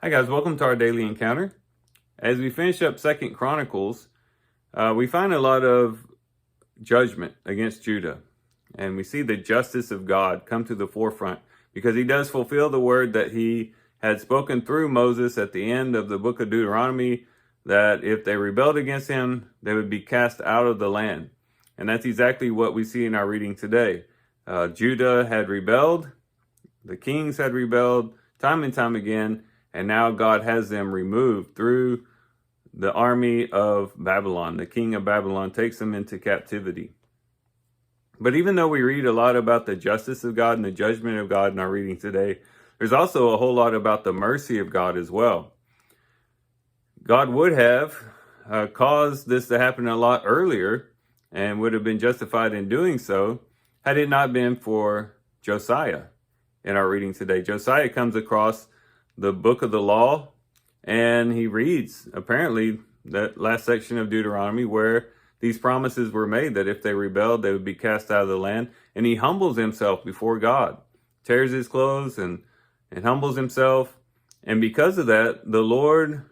Hi guys, welcome to our daily encounter. As we finish up 2 Chronicles, we find a lot of judgment against Judah. And we see the justice of God come to the forefront because he does fulfill the word that he had spoken through Moses at the end of the book of Deuteronomy, that if they rebelled against him, they would be cast out of the land. And that's exactly what we see in our reading today. Judah had rebelled, the kings had rebelled time and time again, and now God has them removed through the army of Babylon. The king of Babylon takes them into captivity. But even though we read a lot about the justice of God and the judgment of God in our reading today, there's also a whole lot about the mercy of God as well. God would have caused this to happen a lot earlier and would have been justified in doing so had it not been for Josiah in our reading today. Josiah comes across the book of the law, and he reads, apparently, that last section of Deuteronomy where these promises were made that if they rebelled, they would be cast out of the land. And he humbles himself before God, tears his clothes and humbles himself. And because of that, the Lord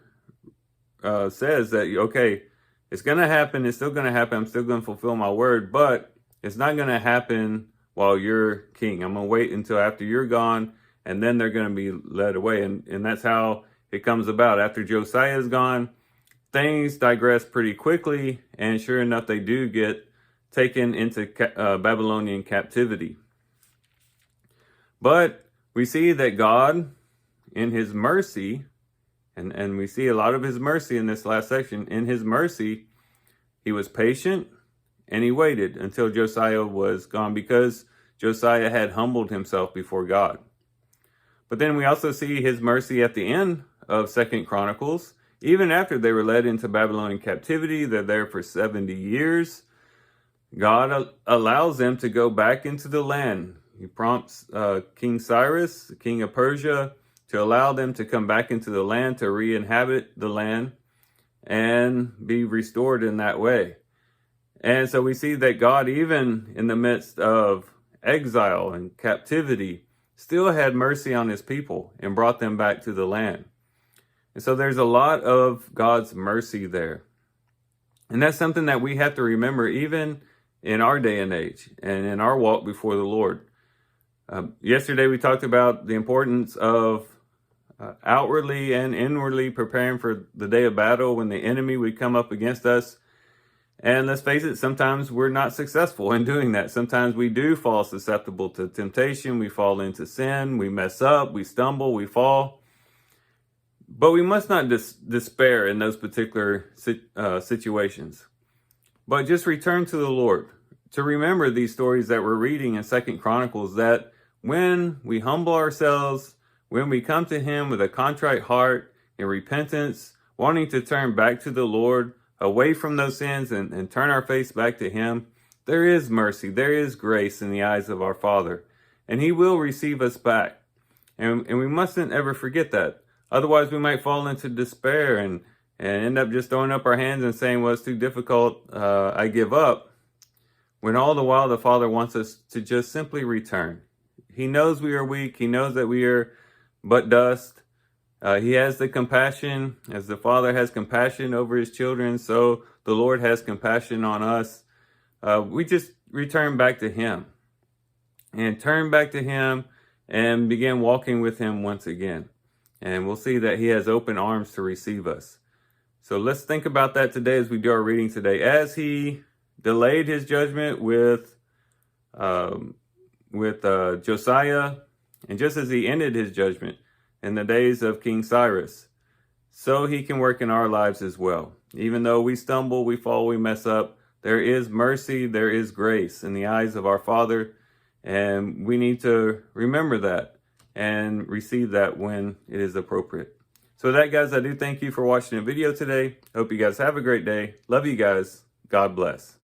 says that, okay, it's going to happen. It's still going to happen. I'm still going to fulfill my word, but it's not going to happen while you're king. I'm going to wait until after you're gone, and then they're going to be led away. And that's how it comes about. After Josiah is gone, things digress pretty quickly. And sure enough, they do get taken into Babylonian captivity. But we see that God, in his mercy, and we see a lot of his mercy in this last section, in his mercy, he was patient and he waited until Josiah was gone because Josiah had humbled himself before God. But then we also see his mercy at the end of 2 Chronicles. Even after they were led into Babylonian captivity, they're there for 70 years. God allows them to go back into the land. He prompts King Cyrus, the king of Persia, to allow them to come back into the land, to re-inhabit the land and be restored in that way. And so we see that God, even in the midst of exile and captivity, still had mercy on his people and brought them back to the land. And so there's a lot of God's mercy there. And that's something that we have to remember even in our day and age and in our walk before the Lord. Yesterday we talked about the importance of outwardly and inwardly preparing for the day of battle when the enemy would come up against us. And let's face it, sometimes we're not successful in doing that. Sometimes we do fall susceptible to temptation. We fall into sin. We mess up. We stumble. We fall. But we must not despair in those particular situations. But just return to the Lord. To remember these stories that we're reading in 2 Chronicles, that when we humble ourselves, when we come to him with a contrite heart in repentance, wanting to turn back to the Lord, away from those sins and turn our face back to him, there is mercy, there is grace in the eyes of our Father, and he will receive us back. And we mustn't ever forget that. Otherwise, we might fall into despair and end up just throwing up our hands and saying, well, it's too difficult, I give up. When all the while the Father wants us to just simply return. He knows we are weak. He knows that we are but dust. He has the compassion, as the Father has compassion over his children, so the Lord has compassion on us. We just return back to him and turn back to him and begin walking with him once again. And we'll see that he has open arms to receive us. So let's think about that today as we do our reading today. As he delayed his judgment with Josiah, and just as he ended his judgment in the days of King Cyrus, so he can work in our lives as well. Even though we stumble, we fall, we mess up, there is mercy, there is grace in the eyes of our Father, and we need to remember that and receive that when it is appropriate. So with that, guys, I do thank you for watching the video today. Hope you guys have a great day. Love you guys. God bless.